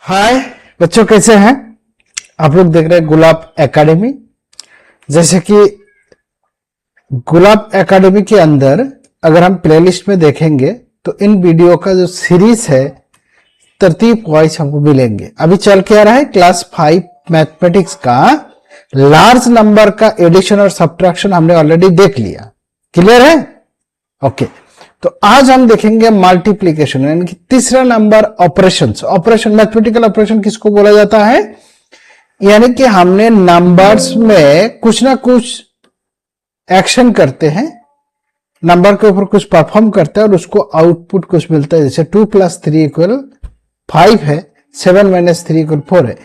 हाय बच्चों, कैसे हैं आप लोग? देख रहे हैं गुलाब एकेडमी। जैसे कि गुलाब एकेडमी के अंदर अगर हम प्लेलिस्ट में देखेंगे तो इन वीडियो का जो सीरीज है तरतीब वाइज हमको मिलेंगे। अभी चल के आ रहा है क्लास 5 मैथमेटिक्स का लार्ज नंबर का एडिशन और सब्ट्रैक्शन हमने ऑलरेडी देख लिया। क्लियर है? ओके। तो आज हम देखेंगे मल्टीप्लिकेशन, यानी कि तीसरा number operation. Operation, mathematical operation किसको बोला जाता है? यानी कि हमने नंबर्स में कुछ ना कुछ एक्शन करते हैं, नंबर के ऊपर कुछ परफॉर्म करते हैं और उसको आउटपुट कुछ मिलता है। जैसे 2 + 3 = 5 है, 7 - 3 = 4 है।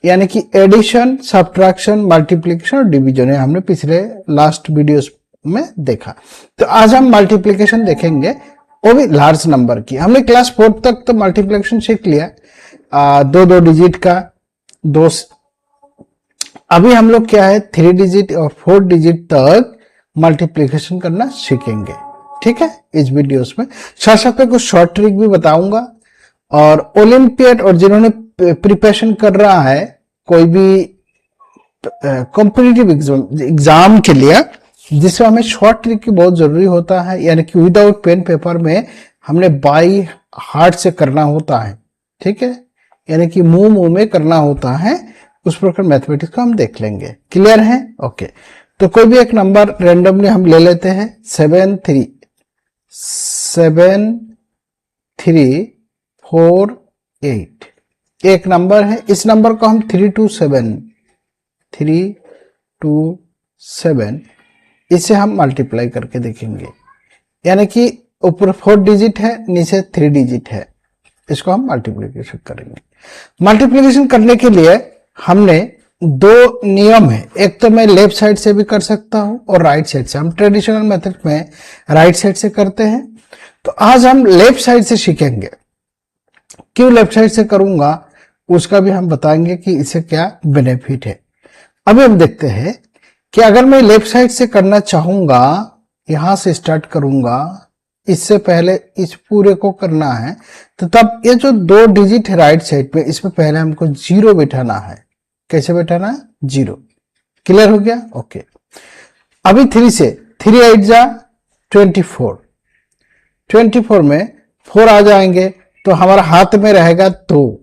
यानी कि एडिशन, सब्ट्रैक्शन, मल्टीप्लिकेशन और डिवीजन है, हमने पिछले लास्ट वीडियोस में देखा। तो आज हम मल्टीप्लिकेशन देखेंगे, वो भी लार्ज नंबर की। हमने क्लास 4 तक तो मल्टीप्लिकेशन सीख लिया, दो डिजिट का, दो। अभी हम लोग क्या है 3 डिजिट और 4 डिजिट तक मल्टीप्लिकेशन करना सीखेंगे। ठीक है, इस वीडियोस में साथ साथ में कुछ शॉर्ट ट्रिक भी बताऊंगा। और ओलंपियड और जिन्होंने प्रिपरेशन कर रहा है कोई भी कॉम्पिटिटिव एग्जाम के लिए, जिसमें हमें शॉर्ट ट्रिक की बहुत जरूरी होता है, यानी कि विदाउट पेन पेपर में हमने बाई हार्ट से करना होता है। ठीक है, यानी कि मुंह में करना होता है। उस प्रकार मैथमेटिक्स को हम देख लेंगे। क्लियर है? ओके। तो कोई भी एक नंबर रेंडमली हम ले लेते हैं। 7 3 4 8 एक नंबर है। इस नंबर को हम 3 2 7 इसे हम मल्टीप्लाई करके देखेंगे। यानी कि ऊपर 4 डिजिट है, नीचे 3 डिजिट है, इसको हम मल्टीप्लिकेशन करेंगे। मल्टीप्लिकेशन करने के लिए हमने दो नियम है। एक तो मैं लेफ्ट साइड से भी कर सकता हूं और राइट साइड से। हम ट्रेडिशनल मेथड में राइट साइड से करते हैं, तो आज हम लेफ्ट साइड से सीखेंगे। क्यों लेफ्ट साइड से करूंगा उसका भी हम बताएंगे कि इससे क्या बेनिफिट है। अभी हम देखते हैं कि अगर मैं लेफ्ट साइड से करना चाहूंगा, यहां से स्टार्ट करूंगा, इससे पहले इस पूरे को करना है, तो तब ये जो 2 डिजिट है राइट साइड पे, इसमें पहले हमको 0 बैठाना है। कैसे बैठाना है? 0। क्लियर हो गया? ओके। अभी 3 से 3 8 जा 24 में 4 आ जाएंगे तो हमारा हाथ में रहेगा 2।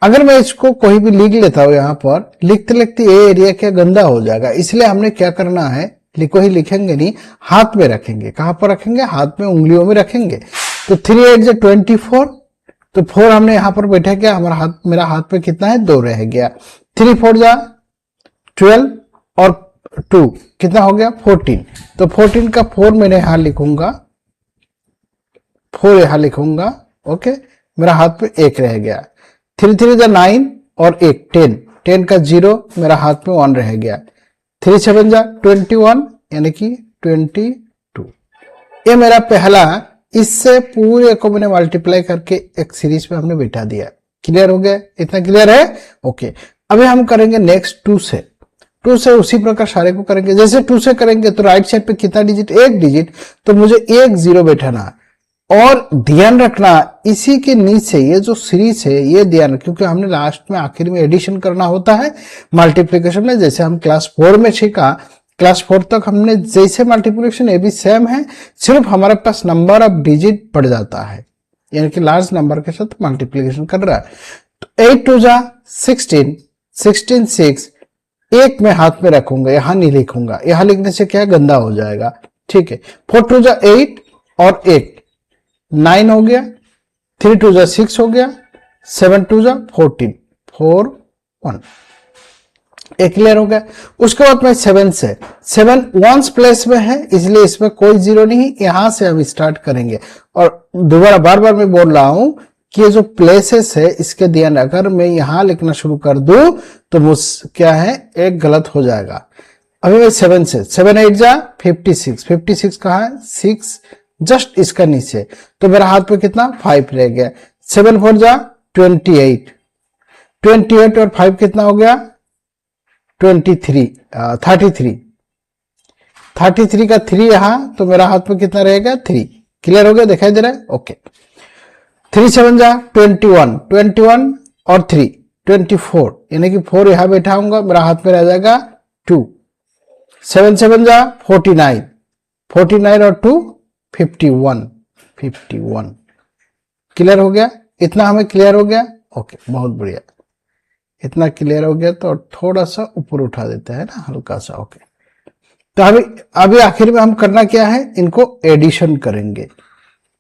अगर मैं इसको कोई भी लिख लेता हूं, यहां पर लिखते लिखते ये एरिया क्या गंदा हो जाएगा, इसलिए हमने क्या करना है, लिखो ही लिखेंगे नहीं, हाथ में रखेंगे। कहां पर रखेंगे? हाथ में, उंगलियों में रखेंगे। तो 3 8 जा 24, तो 4 हमने यहां पर बैठा गया, हमारा हाथ, मेरा हाथ में कितना है? 2 रह गया। 3 4 जा 12 और 2 कितना हो गया? 14। तो 14 का 4 मैंने यहां लिखूंगा, 4 यहां लिखूंगा। ओके, मेरा हाथ में 1 रह गया। 3 3 जा 9 और 1 10, 10 का 0 मेरा हाथ में 1 रह गया। 3 7 जा 21, यानी कि 22। ये मेरा पहला, इससे पूरे को मैंने मल्टीप्लाई करके एक सीरीज में हमने बिठा दिया। क्लियर हो गया? इतना क्लियर है? ओके। अभी हम करेंगे नेक्स्ट 2 से। 2 से उसी प्रकार सारे को करेंगे। जैसे 2 से करेंगे तो राइट साइड पे कितना डिजिट? 1 डिजिट, तो मुझे 1 0 बैठाना। और ध्यान रखना, इसी के नीचे ये जो सीरीज है ये ध्यान, क्योंकि हमने लास्ट में आखिर में एडिशन करना होता है मल्टीप्लिकेशन में। जैसे हम क्लास 4 में सीखा, क्लास 4 तक हमने जैसे मल्टीप्लिकेशन ये भी सेम है, सिर्फ हमारे पास नंबर ऑफ डिजिट बढ़ जाता है, यानी कि लार्ज नंबर के साथ मल्टीप्लिकेशन कर रहा है। तो 8 2 जा 16, 16 6, 1 मैं हाथ में रखूंगा, यहां नहीं लिखूंगा, यहां लिखने से क्या गंदा हो जाएगा। ठीक है। 4 2 जा 8 और 1 9 हो गया। 3 2 जा 6 हो गया। 7 2 जा 14, 4 1। एक क्लियर हो गया। उसके बाद में 7 से, 7 वंस प्लेस में है, इसलिए इसमें कोई 0 नहीं, यहां से हम स्टार्ट करेंगे। और दोबारा बार बार मैं बोल रहा हूं कि ये जो प्लेसेस है इसके ध्यान, अगर मैं यहां लिखना शुरू कर दूं तो मुझ क्या है, एक गलत हो जाएगा। अभी मैं 7 से, 7 8 जा 56, 56 कहां है? 6 जस्ट इसका नीचे, तो मेरा हाथ पे कितना? 5 रह गया। 7 4 जा 28, 28 और 5 कितना हो गया? 33 33 का 3 यहां, तो मेरा हाथ में कितना रहेगा? 3। क्लियर हो गया? दिखाई दे रहा है? ओके। 3 7 जा 21, 21 और 3 24, यानी कि 4 यहां बैठाऊंगा, मेरा हाथ में रह जाएगा 2। 7 7 जा 49, 49 और 2 51, 51। क्लियर हो गया? इतना हमें क्लियर हो गया? ओके, बहुत बढ़िया। इतना क्लियर हो गया तो थोड़ा सा ऊपर उठा देते हैं ना, हल्का सा। ओके, तो अभी आखिर में हम करना क्या है, इनको एडिशन करेंगे।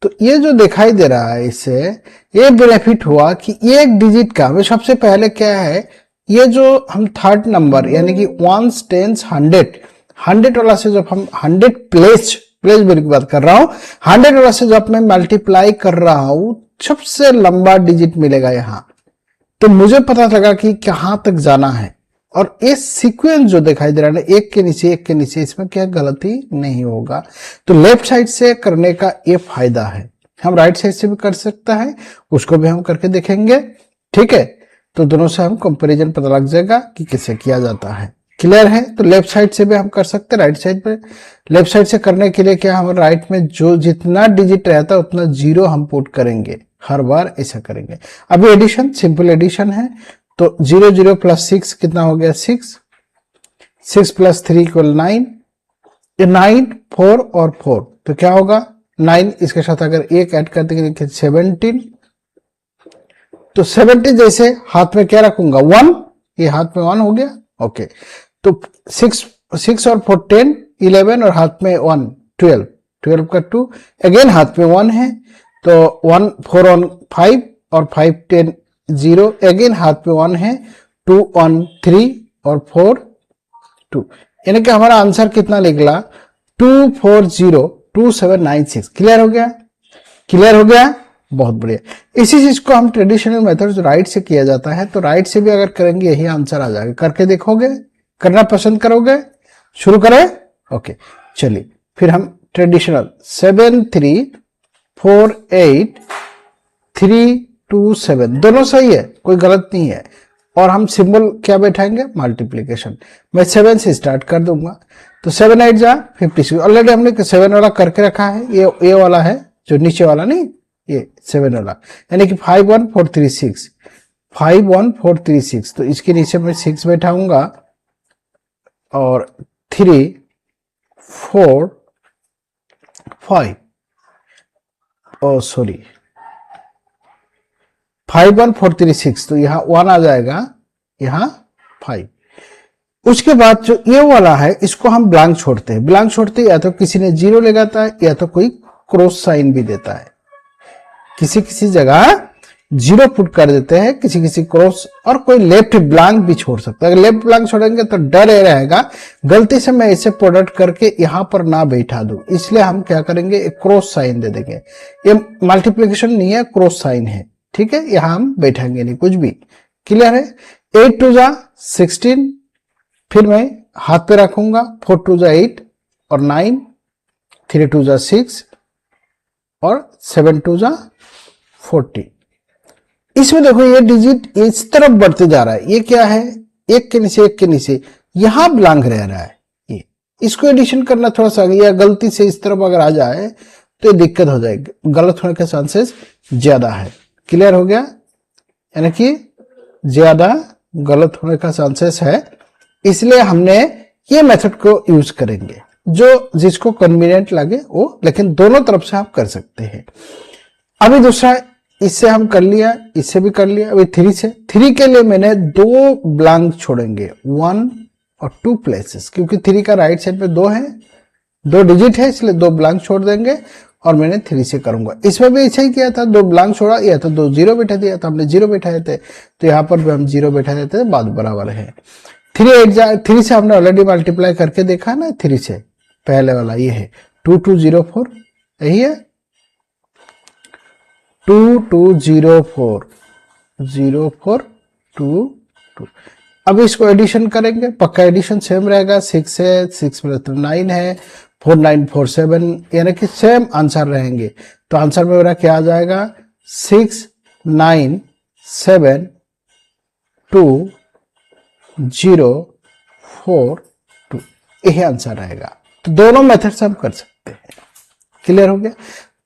तो ये जो दिखाई दे रहा है, इससे ये बेनिफिट हुआ कि एक डिजिट का हमें सबसे पहले क्या है, ये जो हम थर्ड नंबर यानी कि 1 10 100 वाला से जब हम 100 प्लेस की बात कर रहा हूं, 100 वाला से जब मैं मल्टीप्लाई कर रहा हूं, सबसे लंबा डिजिट मिलेगा यहां। तो मुझे पता लगा कि कहां तक जाना है, और ये सीक्वेंस जो दिखाई दे रहा है एक के नीचे एक के नीचे, इसमें क्या गलती नहीं होगा। तो लेफ्ट साइड से करने का ये फायदा है। हम राइट साइड से भी कर सकता है, उसको भी हम करके देखेंगे। ठीक है, तो दोनों से हम कंपैरिजन पता लग जाएगा कि कैसे किया जाता है। क्लियर है? तो लेफ्ट साइड से भी हम कर सकते हैं, राइट साइड पे। लेफ्ट साइड से करने के लिए क्या, हम राइट में जो जितना डिजिट रहता है उतना 0 हम पुट करेंगे, हर बार ऐसा करेंगे। अभी एडिशन, सिंपल एडिशन है। तो 0 0 प्लस 6 कितना हो गया, 6। 6 प्लस 3 इक्वल 9। 9 4 और 4, तो क्या होगा 9, इसके साथ अगर एक ऐड कर देंगे 17। तो 17 जैसे हाथ में क्या रखूंगा, 1, ये हाथ में 1 हो गया। ओके, तो 6 और 4 10 11 और हाथ में 1 12, 12 का 2, अगेन हाथ में 1 है, तो 1 4 on 5 और 5 10 0, अगेन हाथ में 1 है, 2 on 3 और 4 2, यानी कि हमारा आंसर कितना निकला 2402796। क्लियर हो गया? क्लियर हो गया? बहुत बढ़िया। इसी चीज को हम ट्रेडिशनल मेथड जो राइट से किया जाता है, तो राइट से भी अगर करेंगे यही आंसर आ जाएगा। करके देखोगे? करना पसंद करोगे? शुरू करें? ओके, चलिए फिर हम ट्रेडिशनल 7348327 दोनों सही है, कोई गलत नहीं है। और हम सिंबल क्या बैठाएंगे, मल्टीप्लीकेशन। मैं 7 से स्टार्ट कर दूंगा, तो 7 8 जा 56। ऑलरेडी हमने 7 वाला करके रखा है, ये वाला है जो नीचे वाला, नहीं ये 7 वाला, यानी कि 51436, 51436। तो इसके नीचे मैं 6 बैठाऊंगा और 3 4 5, ओ सॉरी 51436, तो यहां 1 आ जाएगा, यहां 5। उसके बाद जो ये वाला है, इसको हम ब्लैंक छोड़ते हैं। ब्लैंक छोड़ते या तो किसी ने 0 लगाता है या तो कोई क्रॉस साइन भी देता है। किसी किसी जगह 0 पुट कर देते हैं, किसी किसी क्रॉस, और कोई लेफ्ट ब्लैंक भी छोड़ सकता है। अगर लेफ्ट ब्लैंक छोड़ेंगे तो डर ये रहेगा गलती से मैं इसे प्रोडक्ट करके यहां पर ना बैठा दूं, इसलिए हम क्या करेंगे, एक क्रॉस साइन दे देंगे। ये मल्टीप्लिकेशन नहीं है, क्रॉस साइन है। ठीक है, यहां हम बैठेंगे नहीं कुछ भी। क्लियर है? 8 2 जा 16, फिर मैं हाथ पे रखूंगा, 4 2 जा 8 और 9, 3 2 जा 6 और 7 2 जा 40। इसमें देखो ये डिजिट इस तरफ बढ़ते जा रहा है, ये क्या है, एक के नीचे एक के नीचे, यहां ब्लैंक रह रहा है। ये इसको एडिशन करना थोड़ा सा, या गलती से इस तरफ अगर आ जाए तो ये दिक्कत हो जाएगी, गलत होने के चांसेस ज्यादा है। क्लियर हो गया? यानी कि ज्यादा गलत होने का चांसेस है, इसलिए हमने ये मेथड को यूज करेंगे, जो जिसको कन्वीनियंट लगे वो, लेकिन दोनों तरफ से आप कर सकते हैं। अभी दूसरा, इससे हम कर लिया, इससे भी कर लिया। अभी 3 से, 3 के लिए मैंने 2 ब्लैंक छोड़ेंगे, 1 और 2 प्लेसेस, क्योंकि 3 का राइट साइड पे 2 है, 2 डिजिट है, इसलिए 2 ब्लैंक छोड़ देंगे और मैंने 3 से करूंगा। इसमें भी ऐसा ही किया था, 2 ब्लैंक छोड़ा, या तो 2 0 बैठा दिया, तो हमने 0 बैठाए थे, तो यहां पर भी हम 0 बैठा देते थे, बात बराबर है। 3 8 जा 3 से हमने ऑलरेडी मल्टीप्लाई करके देखा ना, 3 से पहले वाला ये है 2204, यही है 2204 0422। अब इसको एडिशन करेंगे, पक्का एडिशन सेम रहेगा। 6 है, 6 प्लस 9 है, 4947, यानी कि सेम आंसर रहेंगे। तो आंसर में मेरा क्या आ जाएगा, 697204 यही आंसर रहेगा। तो दोनों मेथड से हम कर सकते हैं। क्लियर हो गया?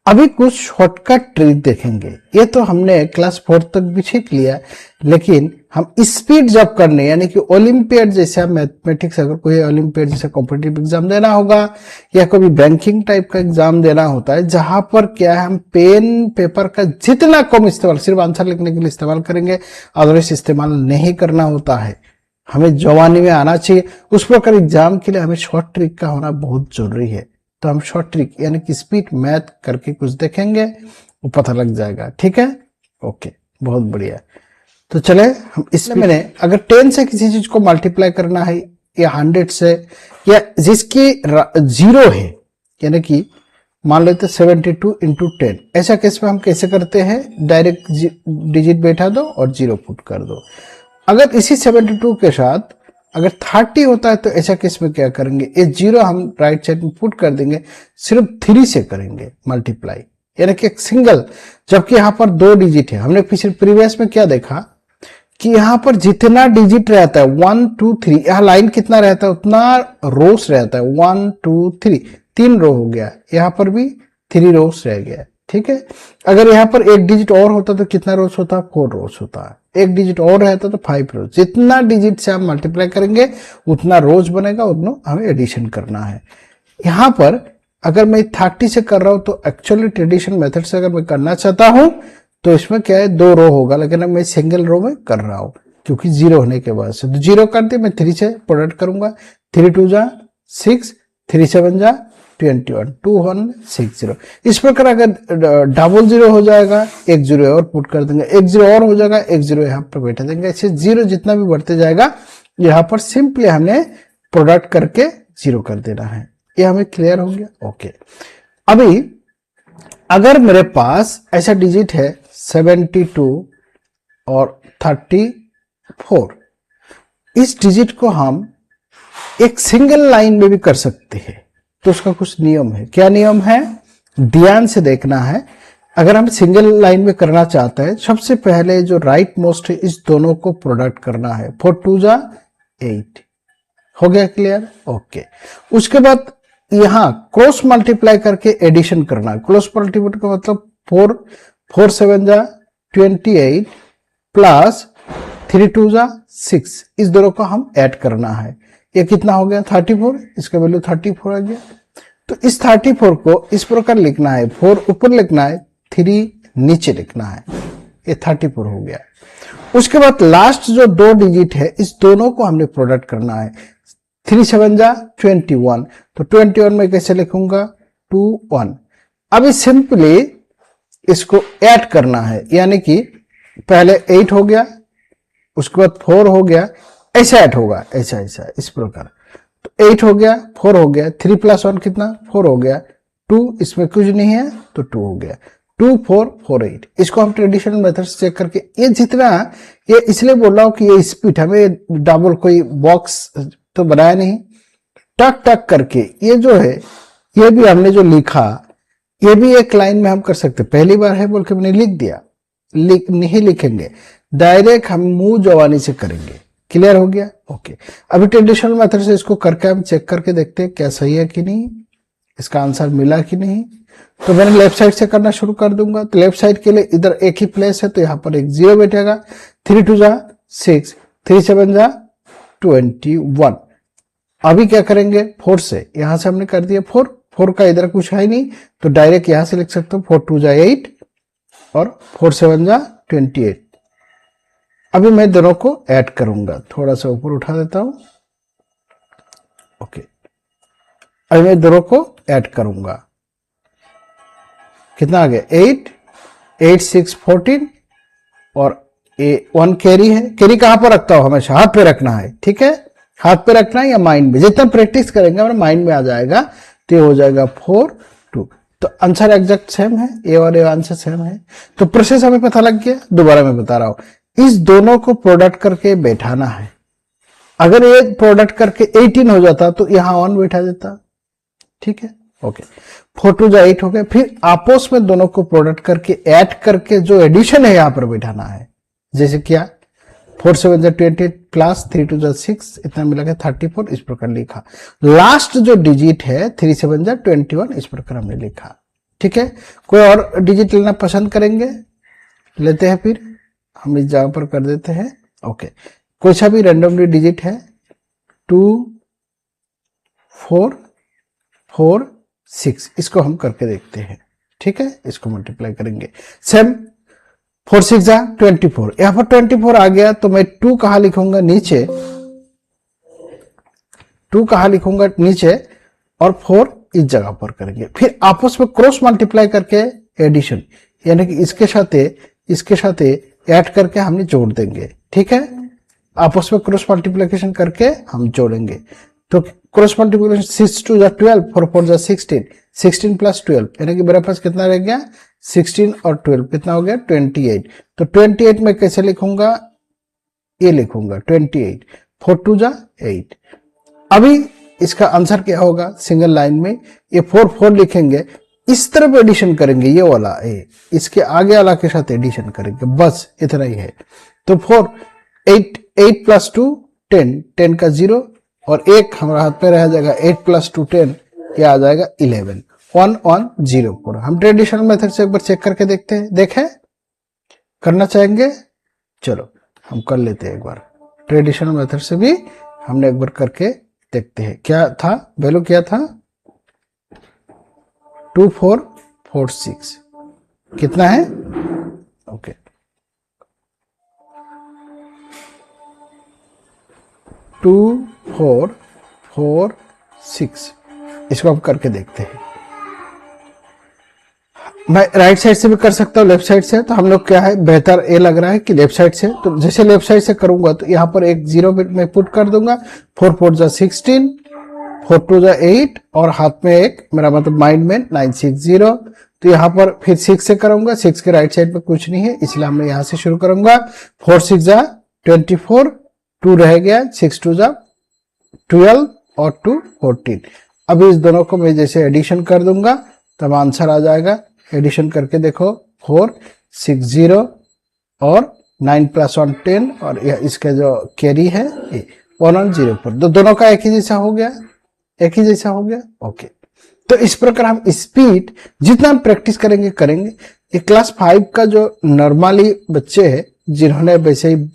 अभी कुछ शॉर्टकट ट्रिक देखेंगे। ये तो हमने क्लास 4 तक भी सीख लिया, लेकिन हम स्पीड जब करने यानी कि ओलंपियाड जैसा मैथमेटिक्स, अगर कोई ओलंपियाड जैसा कॉम्पिटिटिव एग्जाम देना होगा या कोई बैंकिंग टाइप का एग्जाम देना होता है, जहां पर क्या है हम पेन पेपर का जितना कम इस्तेमाल सिर्फ आंसर लिखने के लिए इस्तेमाल करेंगे, अदरवाइज इस्तेमाल नहीं करना होता है। हमें जवानी में आना चाहिए। उस प्रकार एग्जाम के लिए हमें शॉर्ट ट्रिक का होना बहुत जरूरी है। तो हम शॉर्ट ट्रिक यानी कि स्पीड मैथ करके कुछ देखेंगे, वो पता लग जाएगा। ठीक है, ओके, बहुत बढ़िया। तो चले हम इसमें मैंने अगर 10 से किसी चीज को मल्टीप्लाई करना है या 100 से, या जिसकी 0 है, यानी कि मान लेते 72 इंटू 10, ऐसा केस में हम कैसे करते हैं, डायरेक्ट डिजिट बैठा दो और 0 पुट कर दो। अगर इसी 72 के साथ अगर 30 होता है तो ऐसा केस में क्या करेंगे, ये 0 हम राइट साइड में पुट कर देंगे, सिर्फ 3 से करेंगे मल्टीप्लाई, यानी कि एक सिंगल, जबकि यहां पर 2 डिजिट है। हमने पिछले प्रीवियस में क्या देखा कि यहां पर जितना डिजिट रहता है 1 2 3, यहां लाइन कितना रहता है उतना रोस रहता है, 1 2 3, 3 रो हो गया, यहां पर भी 3 रोस रह गया। ठीक है, अगर यहां पर एक डिजिट और होता तो कितना रोस होता, 4 रोस होता, एक डिजिट और रहता तो 5 रोज। जितना डिजिट से हम मल्टीप्लाई करेंगे उतना रोज बनेगा, उतना हमें एडिशन करना है। यहां पर अगर मैं 30 से कर रहा हूं तो एक्चुअली ट्रेडिशनल मेथड से अगर मैं करना चाहता हूं तो इसमें क्या है 2 रो होगा, लेकिन अब मैं सिंगल रो में कर रहा हूं क्योंकि 0 होने के बाद से। तो 0 कर दिया, मैं 3 से प्रोडक्ट करूंगा, 3 2 जा 6, 3 7 जा 21, 2160। इस प्रकार अगर डबल 0 हो जाएगा, एक 0 और पुट कर देंगे, एक 0 और हो जाएगा, एक 0 यहाँ पर बैठा देंगे। ऐसे 0 जितना भी बढ़ते जाएगा यहाँ पर सिंपली हमने प्रोडक्ट करके 0 कर देना है। ये हमें क्लियर हो गया, ओके। अभी अगर मेरे पास ऐसा डिजिट है 72 और 34, इस डिजिट को हम एक सिंगल लाइन में भी कर सकते हैं, तो उसका कुछ नियम है। क्या नियम है, ध्यान से देखना है। अगर हम सिंगल लाइन में करना चाहते हैं, सबसे पहले जो राइट मोस्ट है इस दोनों को प्रोडक्ट करना है। 4 2 जा 8, हो गया क्लियर, ओके। उसके बाद यहां क्रॉस मल्टीप्लाई करके एडिशन करना है। क्रॉस मल्टीप्लाई का मतलब 4 7 जा 28 प्लस 3 2 जा 6, इस दोनों को हम ऐड करना है। ये कितना हो गया 34, इसका वैल्यू 34 आ गया। तो इस 34 को इस प्रकार लिखना है, 4 ऊपर लिखना है, 3 नीचे लिखना है, ये 34 हो गया। उसके बाद लास्ट जो 2 डिजिट है इस दोनों को हमने प्रोडक्ट करना है। 3 7 जा 21, तो 21 में कैसे लिखूंगा 2 1। अभी सिंपली इसको ऐड करना है, यानी कि पहले 8 हो गया, उसके बाद 4 हो गया, ऐसा ऐड होगा, ऐसा ऐसा इस प्रकार। तो 8 हो गया, 4 हो गया, 3 + 1 कितना 4 हो गया, 2 इसमें कुछ नहीं है तो 2 हो गया, 2 4 4 8। इसको हम ट्रेडिशनल मेथड से चेक करके, ये जितना, ये इसलिए बोल रहा हूं कि ये स्पीड, हमें डबल कोई बॉक्स तो बनाया नहीं, टक टक करके ये जो है, ये भी हमने जो लिखा, ये भी एक लाइन में हम कर सकते। पहली बार है बोल के मैंने लिख दिया, नहीं लिखेंगे, डायरेक्ट हम मुंह जवानी से करेंगे। क्लियर हो गया, ओके। अभी ट्रेडिशनल मेथड से इसको करके हम चेक करके देखते हैं क्या सही है कि नहीं, इसका आंसर मिला कि नहीं। तो मैंने लेफ्ट साइड से करना शुरू कर दूंगा। तो लेफ्ट साइड के लिए इधर एक ही प्लेस है, तो यहां पर एक 0 बैठेगा। 3 2 जा 6, 3 7 जा 21। अभी क्या करेंगे 4 से, यहां से हमने कर दिया 4 का इधर कुछ है नहीं, तो डायरेक्ट यहां से लिख सकते हो 4 2 जा 8 और 4 7 जा 28। अभी मैं दोनों को ऐड करूंगा, थोड़ा सा ऊपर उठा देता हूं, ओके। अभी मैं दोनों को ऐड करूंगा, कितना आ गया 8 8 6 14 और 1 कैरी है। कैरी कहां पर रखता हूं, हमेशा हाथ पे रखना है, ठीक है, हाथ पे रखना है या माइंड में, जितना प्रैक्टिस करेंगे हमारे माइंड में आ जाएगा। तो ये हो जाएगा 4 2। तो आंसर एग्जैक्ट सेम है, ए और ए आंसर सेम है। तो प्रोसेस हमें पता लग गया। दोबारा मैं बता रहा हूं, इस दोनों को प्रोडक्ट करके बैठाना है। अगर ये प्रोडक्ट करके 18 हो जाता तो यहां 1 बैठा देता, ठीक है, ओके। 4 2 जा 8 हो गया। फिर आपस में दोनों को प्रोडक्ट करके ऐड करके जो एडिशन है यहां पर बैठाना है। जैसे क्या 4 7 जा 28 प्लस 3 2 जा 6, इतना मिला के 34, इस प्रकार लिखा। लास्ट जो डिजिट है 3 7 जा 21, इस प्रकार हमने लिखा। ठीक है, कोई और डिजिट लेना पसंद करेंगे? लेते हैं, फिर हम इस जगह पर कर देते हैं ओके। कोई सा भी रैंडमली डिजिट है, 2 4 4 6, इसको हम करके देखते हैं। ठीक है, इसको मल्टीप्लाई करेंगे। सेम 4 6 जा 24, यहां पर 24 आ गया तो मैं 2 कहां लिखूंगा? नीचे, 2 कहां लिखूंगा? नीचे, और 4 इस जगह पर करेंगे। फिर आपस में क्रॉस मल्टीप्लाई करके एडिशन, यानी कि इसके साथ ऐड करके हमने जोड़ देंगे। ठीक है, आपस में क्रॉस मल्टीप्लिकेशन करके हम जोड़ेंगे। तो क्रॉस मल्टीप्लिकेशन 6 2 जा 12, 4 4 जा 16, 16 प्लस 12, यानी कि मेरे पास कितना रह गया? 16 और 12 कितना हो गया? 28। तो 28 में कैसे लिखूंगा? ये लिखूंगा 28, 4 2 जा 8। अभी इसका आंसर क्या होगा? सिंगल लाइन में ये 4 4 लिखेंगे, इस तरफ एडिशन करेंगे, ये वाला ए, इसके आगे वाला के साथ एडिशन करेंगे, बस इतना ही है। तो 4 8 8 प्लस 2 10, 10 का 0, और 1 हमारा हाथ में रह जाएगा, 8 प्लस 2 10, ये आ जाएगा 11, 1 1 0 4। हम ट्रेडिशनल मेथड से एक बार चेक करके देखते हैं, देखें करना चाहेंगे? चलो हम कर लेते हैं एक बार, ट्रेडिशनल मेथड से भी हमने एक बार करके देखते हैं। क्या था वैल्यू? क्या था? 2 4 4 6, कितना है? ओके, 2 4 4 6, इसको हम करके देखते हैं। मैं राइट साइड से भी कर सकता हूँ, लेफ्ट साइड से। तो हम लोग क्या है, बेहतर ये लग रहा है कि लेफ्ट साइड से। तो जैसे लेफ्ट साइड से करूंगा तो यहाँ पर एक 0 में पुट कर दूंगा, 4 4 जा 16, 4 2 जा 8, और हाथ में एक, मेरा मतलब माइंड में 9 6 0। तो यहाँ पर फिर 6 से करूंगा, 6 के राइट साइड में कुछ नहीं है, इसलिए हमने यहाँ से शुरू करूंगा। 4 6 जा 24, 2 रह गया, 6 2 जा 12, और 2 14। अब इस दोनों को मैं जैसे एडिशन कर दूंगा तब आंसर आ जाएगा। एडिशन करके देखो, 4 6 0 और 9 प्लस 1 10, और इसका जो कैरी है 1 1 0 4, दोनों का एक ही जैसा हो गया, एक ही जैसा हो गया। ओके, तो इस प्रकार हम स्पीड जितना हम प्रैक्टिस करेंगे ये क्लास 5 का जो नॉर्मली बच्चे हैं जिन्होंने वैसे ही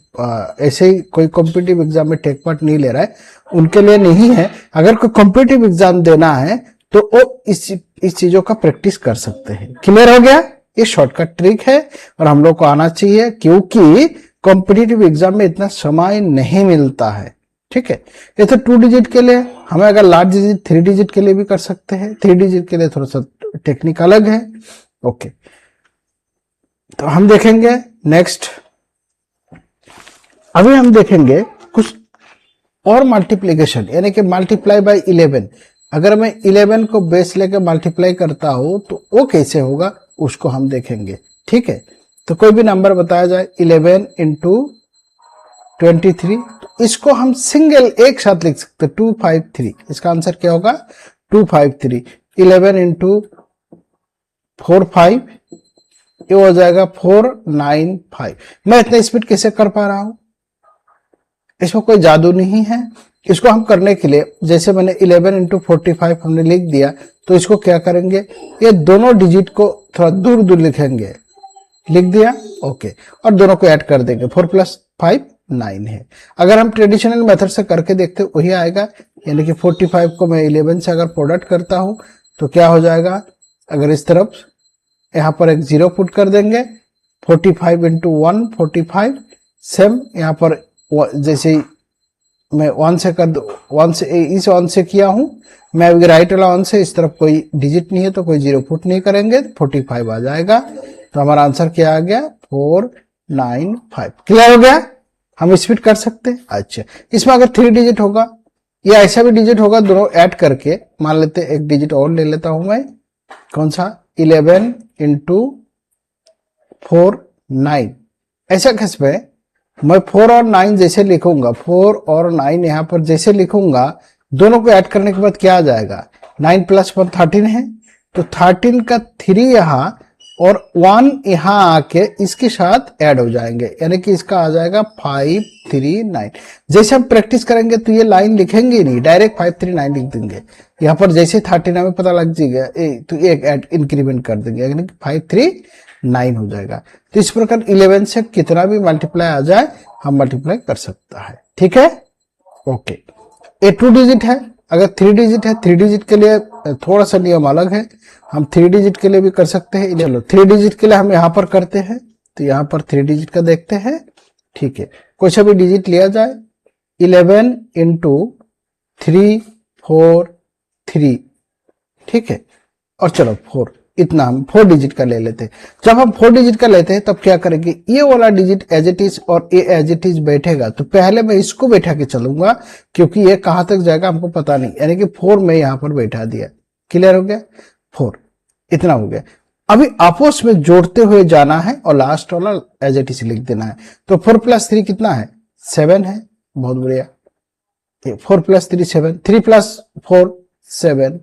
ऐसे ही कोई कॉम्पिटिटिव एग्जाम में टेक पार्ट नहीं ले रहा है, उनके लिए नहीं है। अगर कोई कॉम्पिटिटिव एग्जाम देना है तो वो इस चीजों का प्रैक्टिस कर सकते हैं। क्लियर हो गया? ये शॉर्टकट ट्रिक है और हम लोग को आना चाहिए, क्योंकि कॉम्पिटिटिव एग्जाम में इतना समय नहीं मिलता है। ठीक है, ये तो 2 डिजिट के लिए, हमें अगर लार्ज डिजिट 3 डिजिट के लिए भी कर सकते हैं। 3 डिजिट के लिए थोड़ा सा टेक्निक अलग है। ओके, तो हम देखेंगे नेक्स्ट, अभी हम देखेंगे कुछ और मल्टीप्लीकेशन, यानी कि मल्टीप्लाई बाय 11। अगर मैं 11 को बेस लेकर मल्टीप्लाई करता हूं तो वो कैसे होगा, उसको हम देखेंगे। ठीक है, तो कोई भी नंबर बताया जाए 11 इंटू 23, तो इसको हम सिंगल एक साथ लिख सकते हैं, 253। इसका आंसर क्या होगा? 253। 11 इंटू 4 5, ये हो जाएगा 495। मैं इतना स्पीड कैसे कर पा रहा हूं? इसमें कोई जादू नहीं है। इसको हम करने के लिए, जैसे मैंने 11 इंटू 45 हमने लिख दिया, तो इसको क्या करेंगे, ये दोनों डिजिट को थोड़ा दूर दूर लिखेंगे, लिख दिया ओके, और दोनों को ऐड कर देंगे। 4 प्लस 5 9 है। अगर हम ट्रेडिशनल मेथड से करके देखते वही आएगा, यानी कि 45 को मैं 11 से अगर प्रोडक्ट करता हूं तो क्या हो जाएगा, अगर इस तरफ यहां पर एक 0 पुट कर देंगे, 45 इंटू 1 45, सेम यहां पर जैसे मैं 1 से कर दो, 1 से इस 1 से किया हूं मैं, अभी राइट वाला 1 से, इस तरफ कोई डिजिट नहीं है तो कोई 0 पुट नहीं करेंगे, 45 आ जाएगा। तो हमारा आंसर क्या आ गया? 495। क्लियर हो गया? हम स्पीड कर सकते हैं। अच्छा, इसमें अगर 3 डिजिट होगा या ऐसा भी डिजिट होगा, दोनों ऐड करके, मान लेते एक डिजिट और ले लेता हूं मैं, कौन सा? 11 इंटू 4 9। ऐसा केस में मैं 4 और 9 जैसे लिखूंगा, 4 और 9 यहां पर जैसे लिखूंगा, दोनों को ऐड करने के बाद क्या आ जाएगा? 9 प्लस 1 13 है, तो 13 का 3 यहां और 1 यहां आके इसके साथ ऐड हो जाएंगे, यानी कि इसका आ जाएगा 539। जैसे हम प्रैक्टिस करेंगे तो ये लाइन लिखेंगे नहीं, डायरेक्ट 539 लिख देंगे। यहाँ पर जैसे 39 में पता लग जाएगा तो एक ऐड इंक्रीमेंट कर देंगे, यानी कि 539 हो जाएगा। तो इस प्रकार 11 से कितना भी मल्टीप्लाई आ जाए हम मल्टीप्लाई कर सकता है। ठीक है, ओके। ये 2 डिजिट है, अगर 3 डिजिट है, 3 डिजिट के लिए थोड़ा सा नियम अलग है, हम 3 डिजिट के लिए भी कर सकते हैं। चलो 3 डिजिट के लिए हम यहां पर करते हैं, तो यहां पर 3 डिजिट का देखते हैं। ठीक है, कोई सा भी डिजिट लिया जाए, 11 इंटू 3 4 3, ठीक है। और चलो 4, इतना हम 4 डिजिट का ले लेते हैं। जब हम 4 डिजिट का लेते हैं तब क्या करेंगे, ये वाला डिजिट एज इट इज और ये एज इट इज बैठेगा, तो पहले मैं इसको बैठा के चलूंगा, क्योंकि ये कहां तक जाएगा हमको पता नहीं, यानी कि 4 में यहां पर बैठा दिया। क्लियर हो गया, 4 इतना हो गया। अभी आपस में जोड़ते हुए जाना है और लास्ट वाला एज इट इज लिख देना है। तो 4 + 3 कितना है, 7 है। बहुत बढ़िया, 4 + 3 7, 3 + 4 7,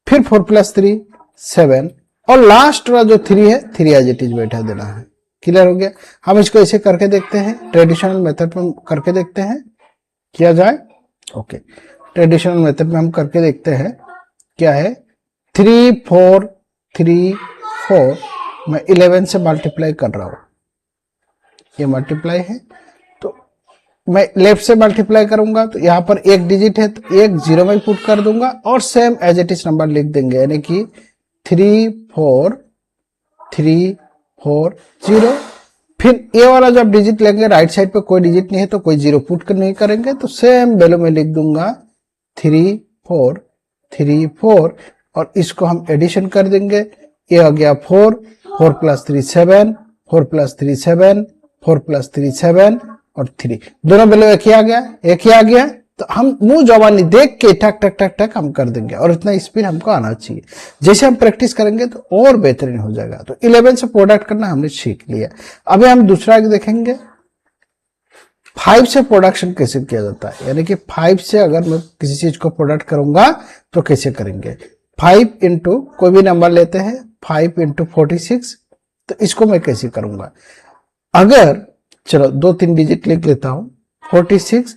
फिर 4 + 3 7, और लास्ट वाला जो 3 है 3 एज इट इज बैठा देना है। क्लियर हो गया। हम इसको ऐसे करके देखते हैं, ट्रेडिशनल मेथड में करके देखते हैं किया जाए। ओके, ट्रेडिशनल मेथड में हम करके देखते हैं क्या है, 3 4 3 4, मैं 11 से मल्टीप्लाई कर रहा हूं, ये मल्टीप्लाई है, तो मैं लेफ्ट से मल्टीप्लाई करूंगा, तो यहां पर एक डिजिट है तो एक 0 में पुट कर दूंगा और same as it is number लिख देंगे, यानी कि 3 4 3 4 0। फिर ये वाला जब डिजिट लेंगे, राइट साइड पे कोई डिजिट नहीं है तो कोई 0 पुट नहीं करेंगे, तो सेम वैल्यू में लिख दूंगा 3 4 3 4, और इसको हम एडिशन कर देंगे। ये आ गया 4 4 + 3 7, 4 + 3 7, 4 + 3 7 और 3, दोनों वैल्यू एक ही आ गया, एक ही आ गया। तो हम मुंह जवानी देख के टक टक टक टक हम कर देंगे, और इतना स्पीड हमको आना चाहिए। जैसे हम प्रैक्टिस करेंगे तो और बेहतरीन हो जाएगा। तो 11 से प्रोडक्ट करना हमने सीख लिया। अभी हम दूसरा देखेंगे, 5 से प्रोडक्शन कैसे किया जाता है, यानी कि 5 से अगर मैं किसी चीज को प्रोडक्ट करूंगा तो कैसे करेंगे। 5 इंटू कोई भी नंबर लेते हैं, 5 इंटू 46, तो इसको मैं कैसे करूंगा। अगर चलो 2-3 डिजिट लिख लेता हूं, 46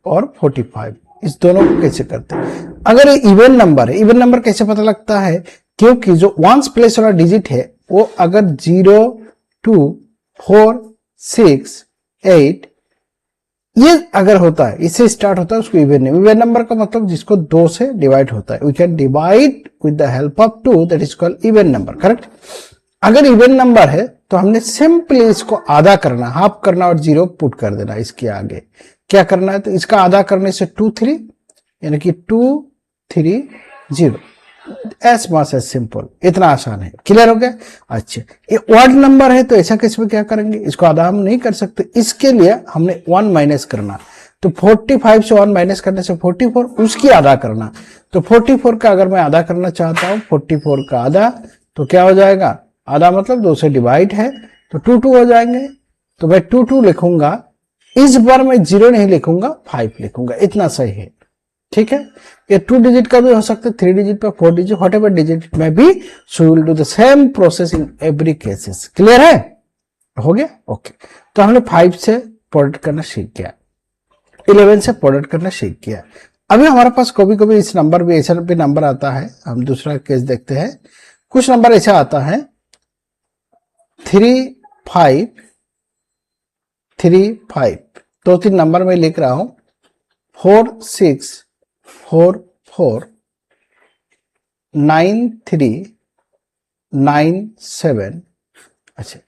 और 45, इस दोनों को कैसे करते हैं। अगर ये इवन नंबर है, इवन नंबर कैसे पता लगता है, क्योंकि जो वंस प्लेस वाला डिजिट है वो अगर 0 2 4 6 8 ये अगर होता है, इससे स्टार्ट होता है, उसको इवन नंबर। इवन नंबर का मतलब जिसको 2 से डिवाइड होता है, we can divide with the help of 2, that is called even number, correct. अगर इवन नंबर है तो हमने सिंपली इसको आधा करना, हाफ करना और 0 पुट कर देना इसके आगे। क्या करना है, तो इसका आधा करने से 2 3, यानी कि 2 3 0, एस मच एज सिंपल, इतना आसान है। क्लियर हो गया। अच्छा, ये वर्ड नंबर है तो ऐसा केस में क्या करेंगे, इसको आधा हम नहीं कर सकते, इसके लिए हमने 1 माइनस करना। तो 45 से 1 माइनस करने से 44, उसकी आधा करना। तो 44 का अगर मैं आधा करना चाहता हूं, 44 का आधा, तो क्या हो जाएगा, आधा मतलब 2 से डिवाइड है, तो 2 2 हो जाएंगे। तो मैं 2 2 लिखूंगा, इस बार मैं 0 नहीं लिखूंगा, 5 लिखूंगा, इतना सही है। ठीक है, ये 2 डिजिट का भी हो सकता है, 3 डिजिट पर 4 डिजिट, व्हाट एवर डिजिट में भी, so will do the same process in every cases. Clear है, हो गया। ओके, तो हमने 5 से प्रोडक्ट करना सीख गया, 11 से प्रोडक्ट करना सीख गया। अभी हमारे पास कभी कभी इस नंबर भी, ऐसा भी नंबर आता है, हम दूसरा केस देखते हैं। कुछ नंबर ऐसा आता है 3 5 3 5, 2-3 नंबर में लिख रहा हूं, 4 6 4 4 9 3 9 7। अच्छा,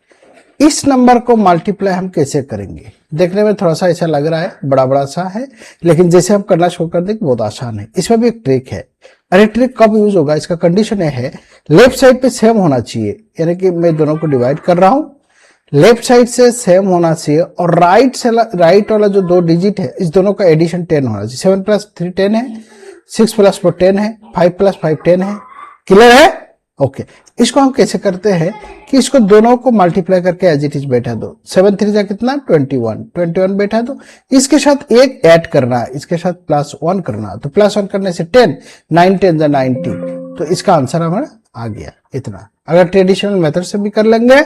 इस नंबर को मल्टीप्लाई हम कैसे करेंगे, देखने में थोड़ा सा ऐसा लग रहा है, बड़ा बड़ा सा है, लेकिन जैसे हम करना शुरू कर देंगे बहुत आसान है। इसमें भी एक ट्रिक है। अरे ट्रिक कब यूज होगा, इसका कंडीशन है लेफ्ट साइड पे सेम होना चाहिए, यानी कि मैं दोनों को डिवाइड कर रहा हूं, लेफ्ट साइड से सेम होना चाहिए, और राइट वाला जो 2 डिजिट है इस दोनों का एडिशन 10 होना चाहिए। 7 + 3 10 है, 6 + 4 10 है, 5 + 5 10 है। क्लियर है। ओके, इसको हम कैसे करते हैं कि इसको दोनों को मल्टीप्लाई करके एज इट इज बैठा दो। 7 3 जा कितना, 21 बैठा दो। इसके साथ एक ऐड करना है, इसके साथ +1 करना, तो +1 करने से 10, 9 10 जा 90, तो इसका आंसर हमारा आ गया इतना। अगर ट्रेडिशनल मेथड से भी कर लेंगे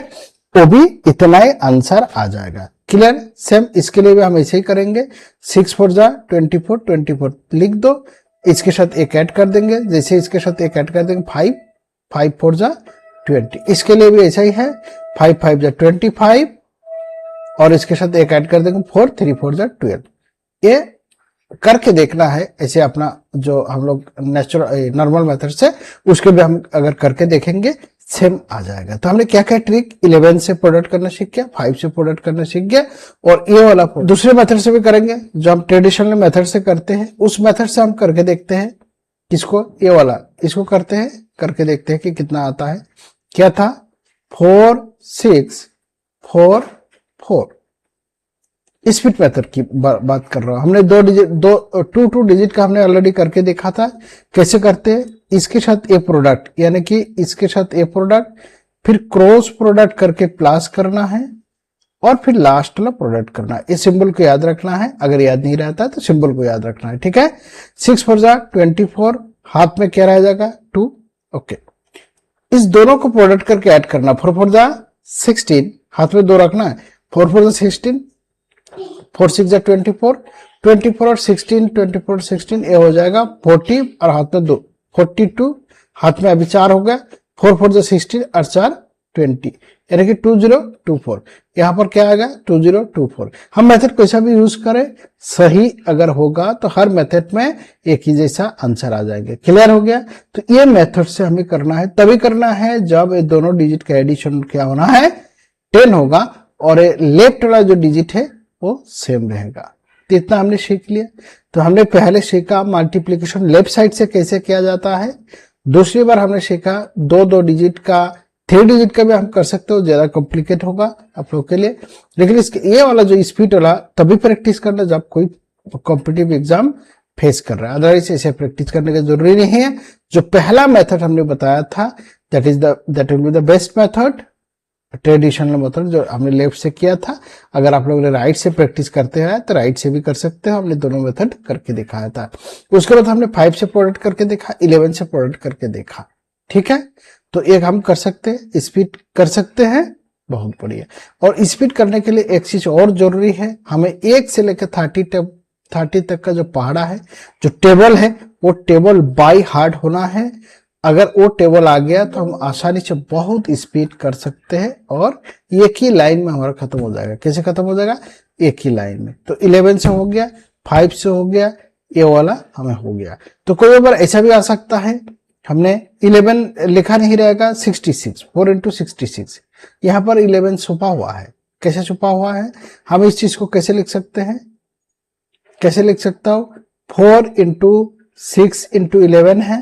तो भी इतना ही आंसर आ जाएगा। क्लियर? सेम इसके लिए भी हम ऐसे ही करेंगे। 6 4 जा 24, 24 लिख दो, इसके साथ एक ऐड कर देंगे, जैसे इसके साथ एक ऐड कर देंगे 5, 5 4 जा 20। इसके लिए भी ऐसा ही है, 5 5 जा 25 और इसके साथ एक ऐड कर देंगे 4 3 4 जा 12। ये करके देखना है ऐसे अपना जो हम लोग नेचुरल नॉर्मल मेथड से, उसके भी हम अगर करके देखेंगे सेम आ जाएगा। तो हमने क्या क्या ट्रिक 11 से प्रोडक्ट करना सीख गया, 5 से प्रोडक्ट करना सीख गया, और ये वाला दूसरे मेथड से भी करेंगे जो हम ट्रेडिशनल मेथड से करते हैं, उस मेथड से हम करके देखते हैं। किसको? ये वाला, इसको करते हैं, करके देखते हैं कि कितना आता है। क्या था? 4 6 4 4। स्पीड मेथड की बात कर रहा हूं। हमने 2 डिजिट का हमने ऑलरेडी करके देखा था। कैसे करते हैं? इसके साथ ए प्रोडक्ट, यानी कि इसके साथ ए प्रोडक्ट, फिर क्रॉस प्रोडक्ट करके प्लस करना है, और फिर लास्ट वाला प्रोडक्ट करना है। इस सिंबल को याद रखना है, अगर याद नहीं रहता तो सिंबल को याद रखना है। ठीक है? 6 4 जा 24, हाथ में क्या रह जाएगा? 2। ओके, इस दोनों को प्रोडक्ट करके ऐड करना। 4 4 जा 16, हाथ में 2 रखना है। 4 4 जा 16, 4 6 जा 24, 24 और 16, 24 और 16 ये हो जाएगा 40, और हाथ में 2 42, हाथ में अभी 4 हो गया। 4 4 जा 16 और 4 20, यानी कि 2024। यहाँ पर क्या आएगा? 2024। हम मेथड कैसा भी यूज करें, सही अगर होगा तो हर मेथड में एक ही जैसा आंसर आ जाएंगे। क्लियर हो गया? तो ये मेथड से हमें करना है, तभी करना है जब ये दोनों डिजिट का एडिशन क्या होना है? 10 होगा, और लेफ्ट वाला जो डिजिट है वो सेम रहेगा। तो इतना हमने सीख लिया। तो हमने पहले सीखा मल्टीप्लिकेशन लेफ्ट साइड से कैसे किया जाता है। दूसरी बार हमने सीखा 2 डिजिट का, 3 डिजिट का भी हम कर सकते हो, ज्यादा कॉम्प्लिकेट होगा आप लोग के लिए। लेकिन इसके ये वाला जो स्पीड वाला तभी प्रैक्टिस करना जब कोई कॉम्पिटिटिव एग्जाम फेस कर रहा है, अदरवाइज ऐसे प्रैक्टिस करने की जरूरी नहीं है। जो पहला मेथड हमने बताया था, that will be the best method, traditional method जो हमने लेफ्ट से किया था। अगर आप लोग ने राइट से प्रैक्टिस करते हैं तो राइट से भी कर सकते हो। हमने दोनों मेथड करके दिखाया था। उसके बाद हमने 5 से प्रोडक्ट करके देखा, 11 से प्रोडक्ट करके देखा। ठीक है? तो एक हम कर सकते हैं, स्पीड कर सकते हैं, बहुत बढ़िया। और स्पीड करने के लिए एक चीज और जरूरी है, हमें 1 से लेकर 30 तक का जो पहाड़ा है, जो टेबल है, वो टेबल बाय हार्ट होना है। अगर वो टेबल आ गया तो हम आसानी से बहुत स्पीड कर सकते हैं, और एक ही लाइन में हमारा खत्म हो जाएगा। कैसे खत्म हो जाएगा? एक ही लाइन में। तो 11 से हो गया, 5 से हो गया, ये वाला हमें हो गया। तो कोई बार ऐसा भी आ सकता है, हमने 11 लिखा नहीं रहेगा, 66, 4 into 66, यहां पर 11 छुपा हुआ है। कैसे छुपा हुआ है? हम इस चीज को कैसे लिख सकते हैं? कैसे लिख सकता हूं? 4 into 6 into 11 है,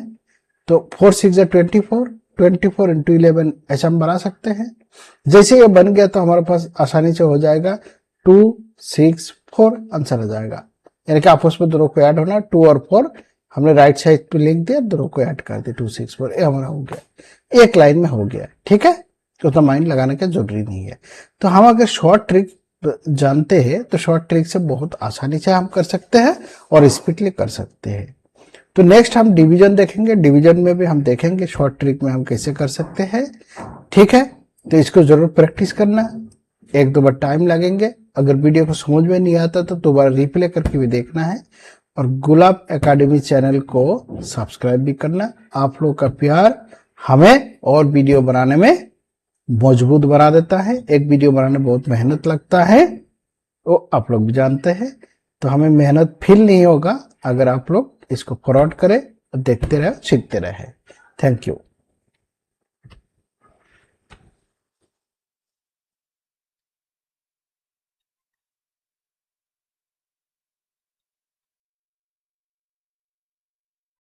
तो 4 6 जा 24, 24 into 11 ऐसा हम बना सकते हैं। जैसे ये बन गया तो हमारे पास आसानी से हो जाएगा 2 6 4 आंसर आ जाएगा। यानी कि आपस में दोनों को ऐड होना, 2 और 4 हमने राइट साइड पे लिख दिया, दोनों को ऐड कर दिया, 2 6 4, ये हमारा हो गया, एक लाइन में हो गया। ठीक है? तो उतना माइंड लगाने का जरूरी नहीं है। तो हम अगर शॉर्ट ट्रिक जानते हैं तो शॉर्ट ट्रिक से बहुत आसानी से हम कर सकते हैं और स्पीडली कर सकते हैं। तो नेक्स्ट हम डिवीजन देखेंगे। डिवीजन में भी हम देखेंगे शॉर्ट ट्रिक में हम कैसे कर सकते हैं। ठीक है? तो इसको जरूर प्रैक्टिस करना, 1-2 बार टाइम लगेंगे। अगर वीडियो को समझ में नहीं आता तो दोबारा रिप्ले करके भी देखना है, और गुलाब एकेडमी चैनल को सब्सक्राइब भी करना। आप लोग का प्यार हमें और वीडियो बनाने में मजबूत बना देता है। एक वीडियो बनाने में बहुत मेहनत लगता है, वो आप लोग भी जानते हैं। तो हमें मेहनत फील नहीं होगा अगर आप लोग इसको फॉरवर्ड करें और देखते रहे, सीखते रहे। Thank you.